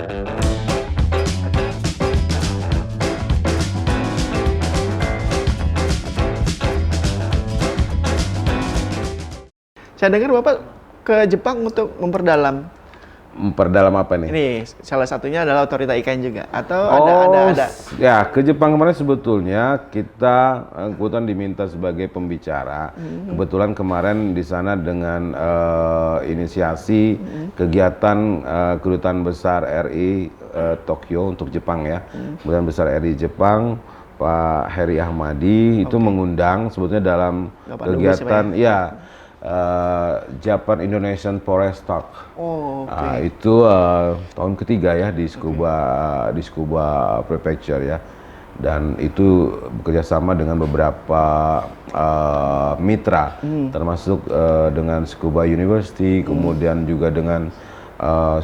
Saya dengar Bapak ke Jepang untuk memperdalam. Memperdalam apa nih? Ini salah satunya adalah otorita IKN juga. Atau ada? Ya, ke Jepang kemarin sebetulnya kita kebetulan diminta sebagai pembicara. Kebetulan kemarin di sana dengan inisiasi kegiatan Kedutaan Besar RI Tokyo untuk Jepang ya. Kedutaan Besar RI Jepang, Pak Heri Ahmadi itu mengundang sebetulnya dalam kegiatan Japan Indonesian Forest Talk. Itu tahun ketiga ya di Tsukuba Prefecture ya, dan itu bekerja sama dengan beberapa mitra, termasuk dengan Tsukuba University, kemudian juga dengan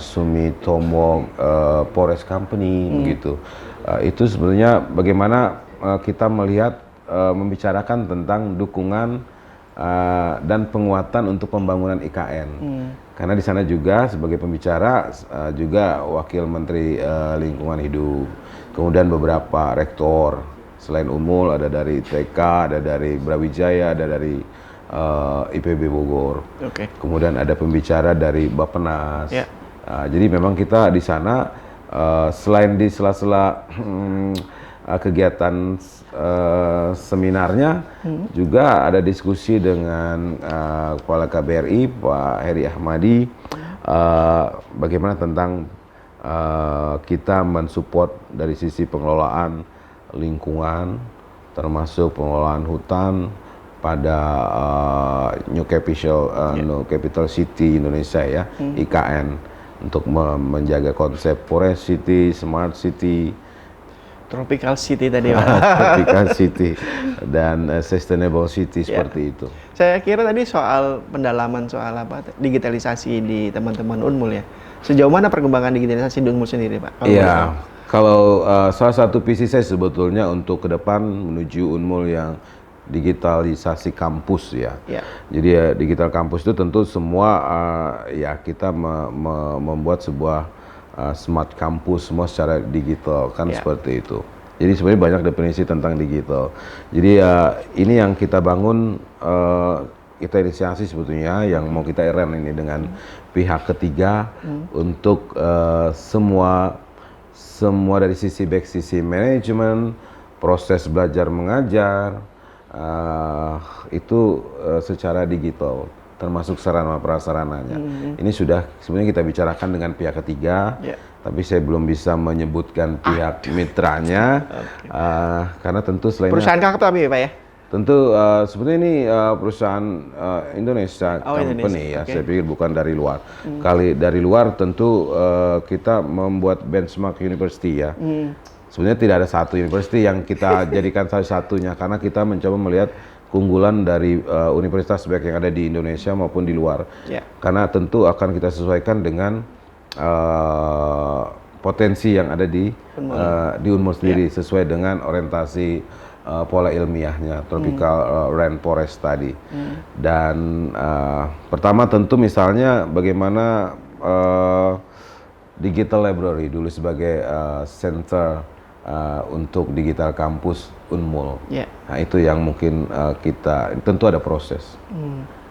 Sumitomo Forest Company begitu. Itu sebenarnya bagaimana kita melihat membicarakan tentang dukungan dan penguatan untuk pembangunan IKN. Karena di sana juga sebagai pembicara juga Wakil Menteri Lingkungan Hidup, kemudian beberapa rektor selain Unmul, ada dari TK, ada dari Brawijaya, ada dari IPB Bogor. Kemudian ada pembicara dari Bappenas. Jadi memang kita di sana selain di sela-sela kegiatan seminarnya juga ada diskusi dengan Kepala KBRI Pak Heri Ahmadi bagaimana tentang kita mensupport dari sisi pengelolaan lingkungan termasuk pengelolaan hutan pada New Capital City Indonesia ya, IKN, untuk menjaga konsep Forest City, Smart City, Tropical City tadi Pak. Tropical City dan Sustainable City seperti itu. Saya kira tadi soal pendalaman soal digitalisasi di teman-teman Unmul ya. Sejauh mana perkembangan digitalisasi di Unmul sendiri Pak? Iya, kalau salah satu visi saya sebetulnya untuk ke depan menuju Unmul yang digitalisasi kampus ya. Jadi digital kampus itu tentu semua ya kita membuat sebuah smart kampus semua secara digital kan seperti itu. Jadi sebenarnya banyak definisi tentang digital. Jadi ini yang kita bangun, kita inisiasi sebetulnya yang mau kita run ini dengan pihak ketiga untuk semua dari sisi back sisi manajemen, proses belajar mengajar itu secara digital, termasuk sarana prasarananya. Ini sudah sebenarnya kita bicarakan dengan pihak ketiga, tapi saya belum bisa menyebutkan pihak mitranya, karena tentu selain perusahaan kakak tapi Pak ya? Tentu sebenarnya ini perusahaan Indonesia company ya, saya pikir bukan dari luar. Kali dari luar tentu kita membuat benchmark university ya. Sebenarnya tidak ada satu university yang kita jadikan satu-satunya, karena kita mencoba melihat keunggulan dari universitas baik yang ada di Indonesia maupun di luar. Karena tentu akan kita sesuaikan dengan potensi yang ada di Unmul sendiri, sesuai dengan orientasi pola ilmiahnya, tropical rainforest tadi. Dan pertama tentu misalnya bagaimana digital library dulu sebagai center untuk digital kampus Unmul. Nah itu yang mungkin kita tentu ada proses.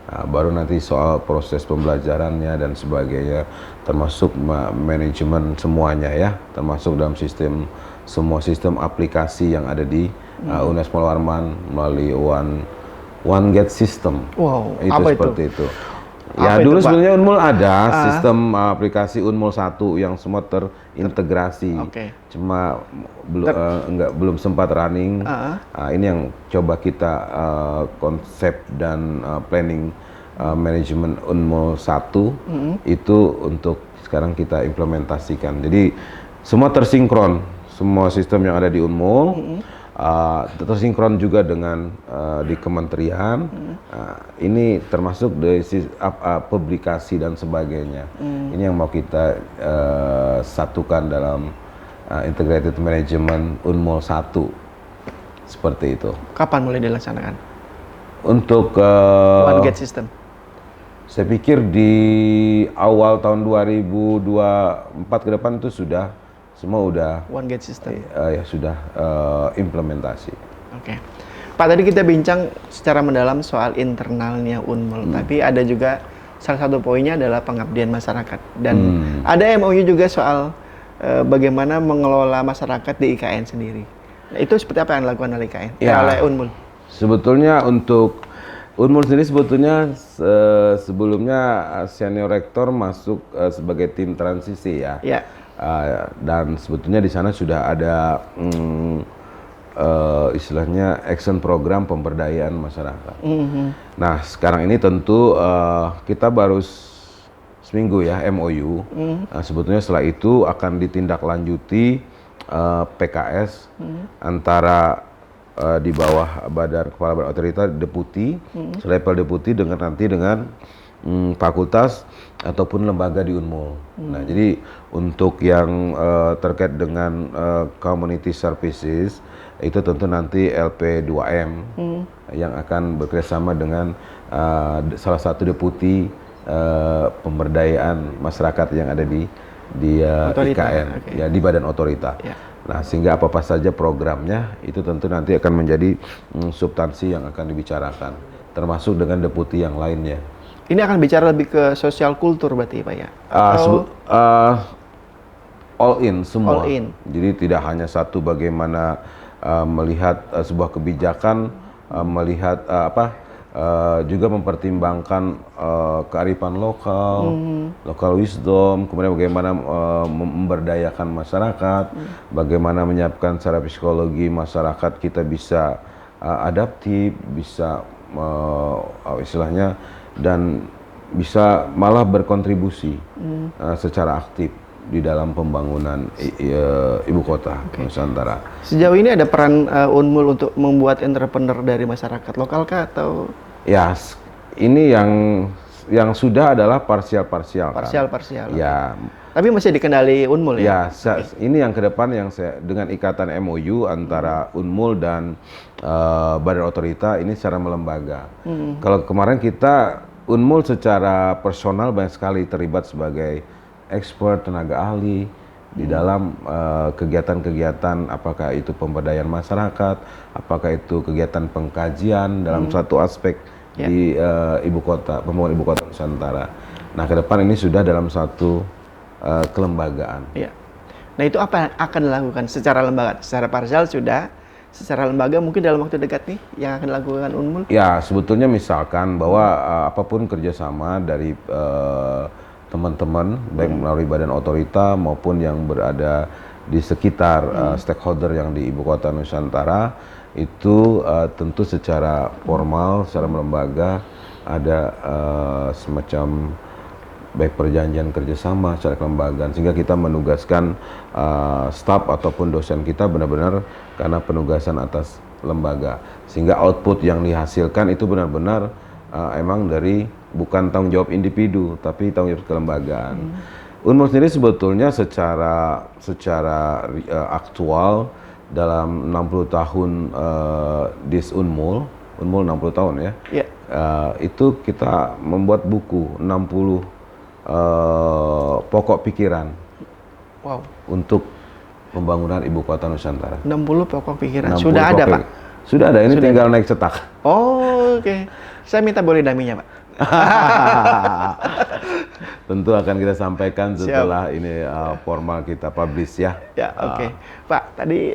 Baru nanti soal proses pembelajarannya dan sebagainya, termasuk manajemen semuanya ya, termasuk dalam semua sistem aplikasi yang ada di UNES Mall Warman melalui One Gate System. Itu seperti itu. Ya dulu sebenarnya Unmul ada sistem aplikasi Unmul 1 yang semua terintegrasi. Cuma belum sempat running. Ini yang coba kita konsep dan planning manajemen Unmul 1 itu untuk sekarang kita implementasikan. Jadi semua tersinkron, semua sistem yang ada di Unmul tersinkron juga dengan di kementerian. Ini termasuk dari publikasi dan sebagainya. Ini yang mau kita satukan dalam integrated management Unmul 1 seperti itu. Kapan mulai dilaksanakan untuk One Gate System? Saya pikir di awal tahun 2024 ke depan itu sudah semua udah One Gate System. Ya sudah implementasi. Oke. Pak, tadi kita bincang secara mendalam soal internalnya Unmul, tapi ada juga salah satu poinnya adalah pengabdian masyarakat. Dan ada MOU juga soal bagaimana mengelola masyarakat di IKN sendiri. Nah, itu seperti apa yang dilakukan oleh IKN? Ya, oleh Unmul? Sebetulnya untuk Unmul sendiri sebetulnya sebelumnya senior rektor masuk sebagai tim transisi ya. Ya. Dan sebetulnya di sana sudah ada istilahnya action program pemberdayaan masyarakat. Nah sekarang ini tentu kita baru seminggu ya MOU. Nah, sebetulnya setelah itu akan ditindaklanjuti PKS antara di bawah Kepala Badan Otorita deputi, level deputi dengan nanti dengan fakultas ataupun lembaga di Unmul. Nah, jadi untuk yang terkait dengan community services itu tentu nanti LP2M yang akan bekerjasama dengan salah satu deputi pemberdayaan masyarakat yang ada di IKN, ya di Badan Otorita. Ya. Nah, sehingga apa saja programnya itu tentu nanti akan menjadi substansi yang akan dibicarakan, termasuk dengan deputi yang lainnya. Ini akan bicara lebih ke sosial kultur berarti Pak ya? All in semua. All in. Jadi tidak hanya satu bagaimana melihat sebuah kebijakan, melihat juga mempertimbangkan kearifan lokal, local wisdom, kemudian bagaimana memberdayakan masyarakat, bagaimana menyiapkan secara psikologi masyarakat kita bisa adaptif, bisa istilahnya dan bisa malah berkontribusi secara aktif di dalam pembangunan ibu kota Nusantara. Sejauh ini ada peran Unmul untuk membuat entrepreneur dari masyarakat lokal kah atau? Ya, ini yang sudah adalah parsial-parsial. Parsial-parsial. Ya. Tapi masih dikendali Unmul ya? Ya, ini yang ke depan yang dengan ikatan MOU antara Unmul dan Badan Otorita ini secara melembaga. Kalau kemarin kita Unmul secara personal banyak sekali terlibat sebagai expert, tenaga ahli di dalam kegiatan-kegiatan, apakah itu pemberdayaan masyarakat, apakah itu kegiatan pengkajian dalam suatu aspek di ibu kota, pembangunan ibu kota Nusantara. Nah, ke depan ini sudah dalam satu kelembagaan. Ya. Nah, itu apa yang akan dilakukan secara lembaga? Secara parsial sudah, secara lembaga mungkin dalam waktu dekat nih yang akan dilakukan Unmul? Ya, sebetulnya misalkan bahwa apapun kerjasama dari teman-teman baik melalui Badan Otorita maupun yang berada di sekitar stakeholder yang di ibu kota Nusantara itu tentu secara formal, secara melembaga ada semacam baik perjanjian kerjasama secara kelembagaan sehingga kita menugaskan staf ataupun dosen kita benar-benar karena penugasan atas lembaga sehingga output yang dihasilkan itu benar-benar emang dari bukan tanggung jawab individu tapi tanggung jawab kelembagaan. Unmul sendiri sebetulnya secara aktual dalam 60 tahun dis Unmul 60 tahun ya. Yeah. Itu kita membuat buku 60 pokok pikiran. Wow. Untuk pembangunan ibu kota Nusantara. 60 pokok pikiran. Sudah ada, Pak? Sudah ada, ini tinggal naik cetak. Oh, oke. Saya minta boleh daminya, Pak. Tentu akan kita sampaikan setelah ini formal kita publish ya. Ya, oke. Pak, tadi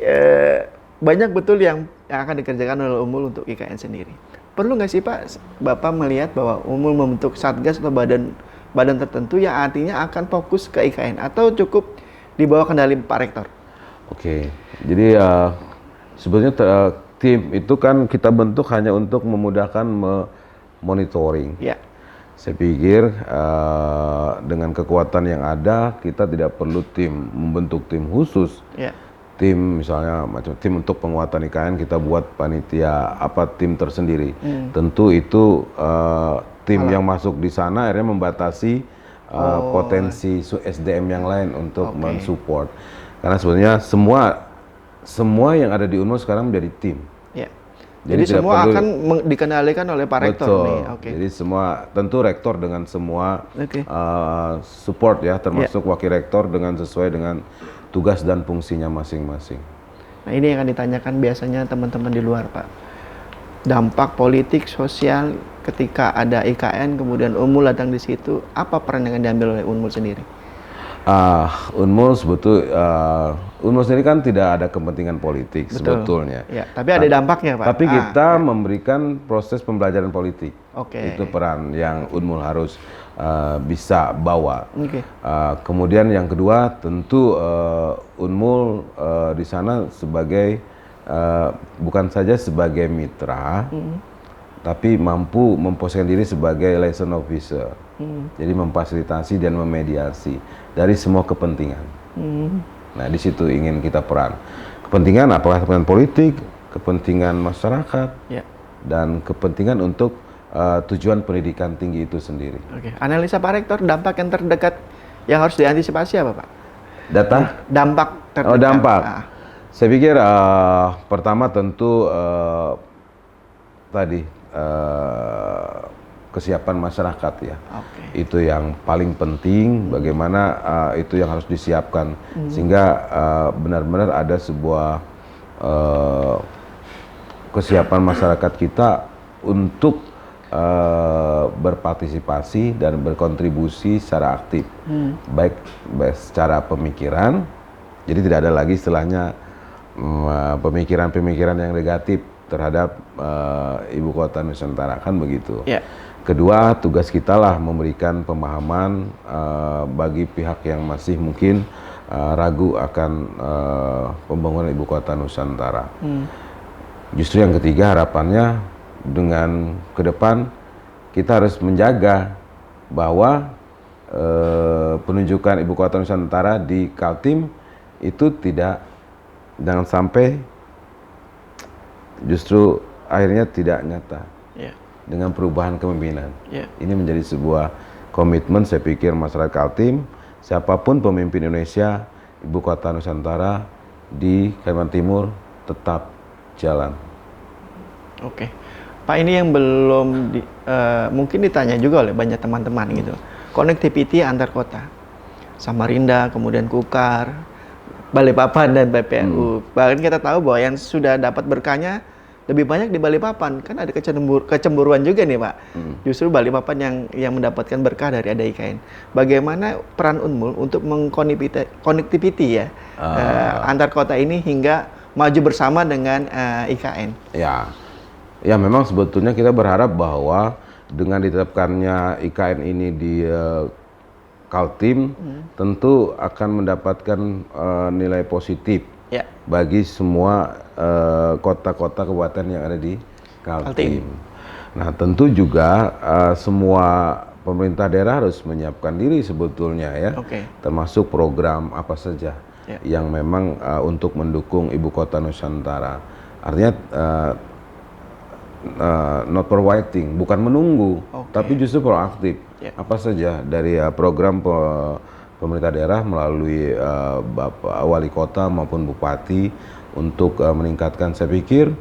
banyak betul yang akan dikerjakan oleh Unmul untuk IKN sendiri. Perlu nggak sih Pak, Bapak melihat bahwa Unmul membentuk satgas atau badan tertentu yang artinya akan fokus ke IKN atau cukup di bawah kendali Pak Rektor? Oke, jadi sebetulnya tim itu kan kita bentuk hanya untuk memudahkan monitoring. Ya. Saya pikir dengan kekuatan yang ada kita tidak perlu membentuk tim khusus. Ya. Tim misalnya macam tim untuk penguatan IKN kita buat panitia tim tersendiri. Tentu itu tim yang masuk di sana akhirnya membatasi potensi SDM yang lain untuk mensupport. Karena sebenarnya semua yang ada di Unmul sekarang menjadi tim. Ya. Jadi semua akan dikendalikan oleh Pak Rektor nih. Okay. Jadi semua tentu rektor dengan semua support ya, termasuk wakil rektor dengan sesuai dengan tugas dan fungsinya masing-masing. Nah ini yang akan ditanyakan biasanya teman-teman di luar, Pak. Dampak politik, sosial ketika ada IKN kemudian Unmul datang di situ, apa peran yang diambil oleh Unmul sendiri? Unmul Unmul sendiri kan tidak ada kepentingan politik. Betul. Sebetulnya. Ya, tapi ada dampaknya, Pak. Tapi kita memberikan proses pembelajaran politik. Oke. Itu peran yang Unmul harus bisa bawa. Kemudian yang kedua tentu Unmul di sana sebagai bukan saja sebagai mitra, tapi mampu memposisikan diri sebagai liaison officer. Jadi memfasilitasi dan memediasi dari semua kepentingan. Nah, di situ ingin kita peran. Kepentingan apakah kepentingan politik, kepentingan masyarakat, dan kepentingan untuk tujuan pendidikan tinggi itu sendiri. Analisa Pak Rektor, dampak yang terdekat yang harus diantisipasi apa, Pak? Dampak terdekat. Dampak. Saya pikir pertama tentu kesiapan masyarakat ya. Itu yang paling penting, bagaimana itu yang harus disiapkan sehingga benar-benar ada sebuah kesiapan masyarakat kita untuk berpartisipasi dan berkontribusi secara aktif, baik secara pemikiran, jadi tidak ada lagi istilahnya pemikiran-pemikiran yang negatif terhadap ibu kota Nusantara, kan begitu. Kedua, tugas kita lah memberikan pemahaman bagi pihak yang masih mungkin ragu akan pembangunan ibu kota Nusantara. Justru yang ketiga, harapannya dengan ke depan kita harus menjaga bahwa penunjukan ibu kota Nusantara di Kaltim itu jangan sampai justru akhirnya tidak nyata. Dengan perubahan kepemimpinan. Ini menjadi sebuah komitmen saya pikir masyarakat Kaltim, siapapun pemimpin Indonesia, ibu kota Nusantara di Kalimantan Timur tetap jalan. Pak, ini yang belum mungkin ditanya juga oleh banyak teman-teman gitu. Connectivity antar kota, Samarinda, kemudian Kukar, Balikpapan dan PPNU. Bahkan kita tahu bahwa yang sudah dapat berkahnya lebih banyak di Balikpapan, kan ada kecemburuan juga nih, Pak. Justru Balikpapan yang mendapatkan berkah dari ada IKN. Bagaimana peran Unmul untuk mengkonektiviti ya antar kota ini hingga maju bersama dengan IKN? Ya memang sebetulnya kita berharap bahwa dengan ditetapkannya IKN ini di Kaltim, tentu akan mendapatkan nilai positif bagi semua kota-kota kabupaten yang ada di Kaltim. Nah, tentu juga semua pemerintah daerah harus menyiapkan diri sebetulnya ya, termasuk program apa saja yang memang untuk mendukung ibu kota Nusantara. Artinya not waiting, bukan menunggu, tapi justru proaktif. Apa saja dari program pemerintah daerah melalui Bapak Wali Kota maupun Bupati untuk meningkatkan, saya pikir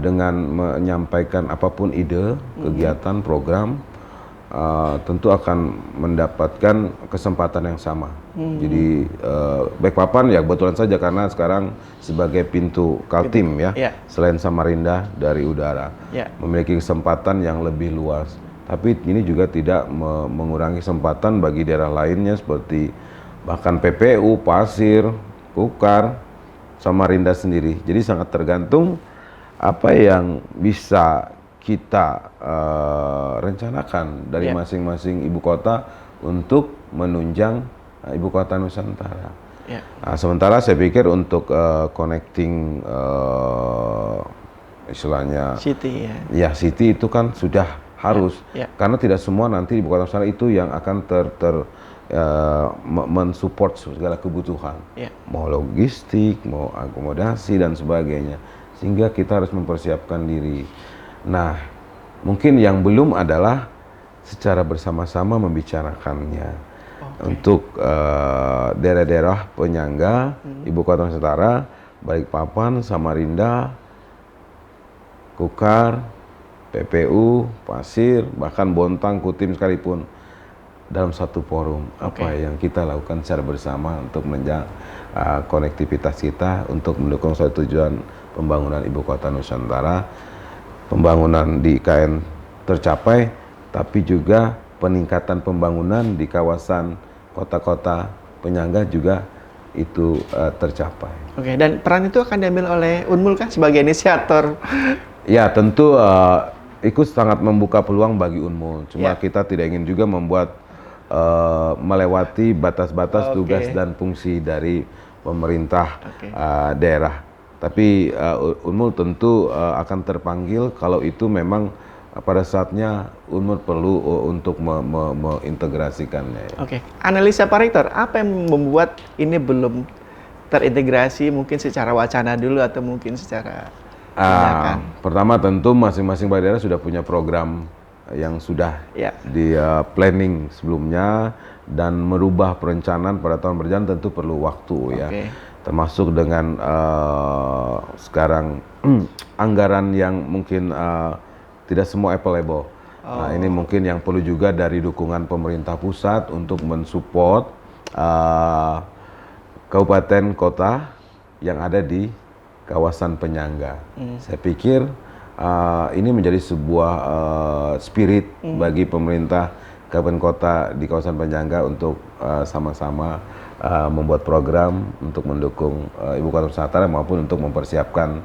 dengan menyampaikan apapun ide, kegiatan, program, tentu akan mendapatkan kesempatan yang sama. Jadi Balikpapan ya kebetulan saja karena sekarang sebagai pintu Kaltim ya, selain Samarinda dari udara, memiliki kesempatan yang lebih luas. Tapi ini juga tidak mengurangi kesempatan bagi daerah lainnya seperti bahkan PPU, Pasir, Kukar, Samarinda sendiri. Jadi sangat tergantung apa yang bisa kita rencanakan dari masing-masing ibu kota untuk menunjang ibu kota Nusantara. Nah, sementara saya pikir untuk connecting istilahnya city city itu kan sudah harus karena tidak semua nanti ibu kota Nusantara itu yang akan mensupport segala kebutuhan, mau logistik, mau akomodasi dan sebagainya, sehingga kita harus mempersiapkan diri. Nah, mungkin yang belum adalah secara bersama-sama membicarakannya untuk daerah-daerah penyangga ibu kota Nusantara, Balikpapan, Samarinda, Kukar, PPU, Pasir, bahkan Bontang, Kutim sekalipun dalam satu forum. Apa yang kita lakukan secara bersama untuk menjaga konektivitas kita untuk mendukung suatu tujuan pembangunan Ibu Kota Nusantara, pembangunan di IKN tercapai, tapi juga peningkatan pembangunan di kawasan kota-kota penyangga juga itu tercapai. Oke, dan peran itu akan diambil oleh Unmul kan sebagai inisiator? Ya, tentu ikut sangat membuka peluang bagi Unmul. Cuma kita tidak ingin juga membuat melewati batas-batas tugas dan fungsi dari pemerintah daerah. Tapi Unmul tentu akan terpanggil kalau itu memang pada saatnya Unmul perlu untuk mengintegrasikannya. Oke, analisa Pak Rektor, apa yang membuat ini belum terintegrasi, mungkin secara wacana dulu atau mungkin secara tindakan? Pertama tentu masing-masing daerah sudah punya program yang sudah di planning sebelumnya, dan merubah perencanaan pada tahun berjalan tentu perlu waktu ya. Termasuk dengan sekarang anggaran yang mungkin tidak semua available. Nah, ini mungkin yang perlu juga dari dukungan pemerintah pusat untuk mensupport kabupaten kota yang ada di kawasan penyangga. Saya pikir ini menjadi sebuah spirit bagi pemerintah kabupaten kota di kawasan penyangga untuk sama-sama membuat program untuk mendukung Ibu Kota Nusantara maupun untuk mempersiapkan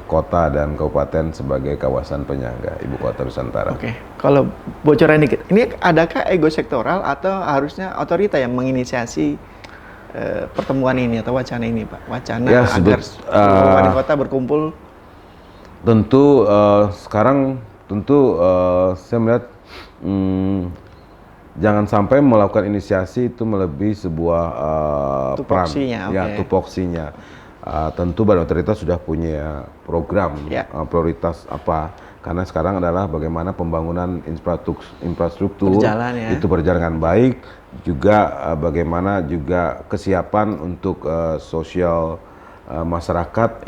kota dan kabupaten sebagai kawasan penyangga Ibu Kota Nusantara. Oke, kalau bocoran dikit, ini adakah ego sektoral atau harusnya otorita yang menginisiasi pertemuan ini atau wacana ini, Pak? Wacana agar wali kota berkumpul. Tentu sekarang saya melihat jangan sampai melakukan inisiasi itu melebihi sebuah peran, tupoksinya. Tentu Badan Otoritas sudah punya program prioritas apa, karena sekarang adalah bagaimana pembangunan infrastruktur itu berjalan dengan baik, juga bagaimana juga kesiapan untuk sosial masyarakat,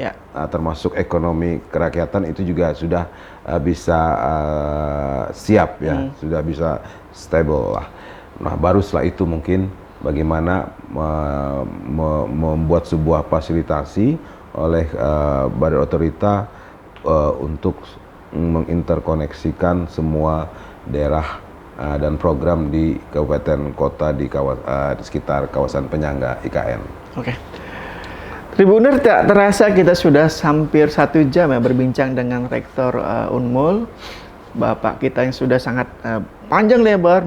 termasuk ekonomi kerakyatan itu juga sudah bisa siap ya, sudah bisa stable lah. Nah, baru setelah itu mungkin bagaimana membuat sebuah fasilitasi oleh Badan Otorita untuk menginterkoneksikan semua daerah dan program di kabupaten kota di sekitar kawasan penyangga IKN. Tribuner, tak terasa kita sudah hampir 1 jam ya berbincang dengan Rektor Unmul, Bapak kita yang sudah sangat panjang lebar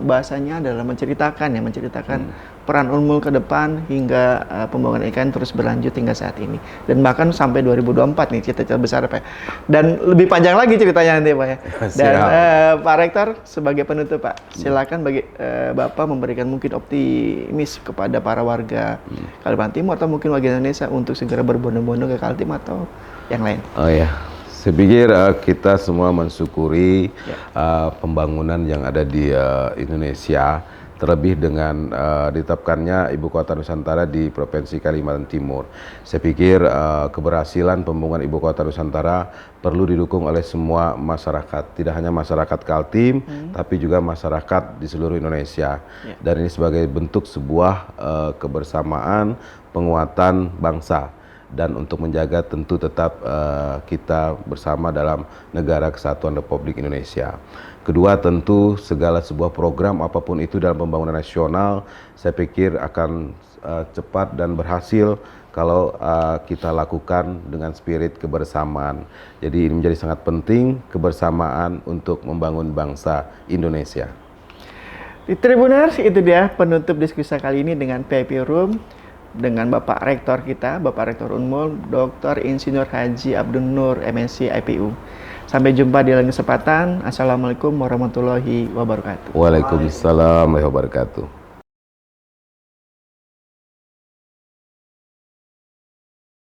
bahasanya adalah menceritakan peran Unmul ke depan hingga pembangunan IKN terus berlanjut hingga saat ini, dan bahkan sampai 2024 nih cita-cita besar Pak. Dan lebih panjang lagi ceritanya nanti Pak ya. Dan Pak Rektor sebagai penutup Pak, silakan bagi Bapak memberikan mungkin optimis kepada para warga Kalimantan Timur atau mungkin warga Indonesia untuk segera berbondong-bondong ke Kaltim atau yang lain. Saya pikir kita semua mensyukuri pembangunan yang ada di Indonesia, terlebih dengan ditetapkannya Ibu Kota Nusantara di Provinsi Kalimantan Timur. Saya pikir keberhasilan pembangunan Ibu Kota Nusantara perlu didukung oleh semua masyarakat, tidak hanya masyarakat Kaltim, tapi juga masyarakat di seluruh Indonesia. Dan ini sebagai bentuk sebuah kebersamaan, penguatan bangsa, dan untuk menjaga tentu tetap kita bersama dalam negara kesatuan Republik Indonesia. Kedua, tentu segala sebuah program apapun itu dalam pembangunan nasional, saya pikir akan cepat dan berhasil kalau kita lakukan dengan spirit kebersamaan. Jadi ini menjadi sangat penting, kebersamaan untuk membangun bangsa Indonesia. Di Tribuners, itu dia penutup diskusi kali ini dengan PIP Room, dengan Bapak Rektor kita, Bapak Rektor Unmul, Dr. Insinyur Haji Abdul Nur, MSc IPU. Sampai jumpa di lain kesempatan. Assalamualaikum warahmatullahi wabarakatuh. Waalaikumsalam warahmatullahi wabarakatuh.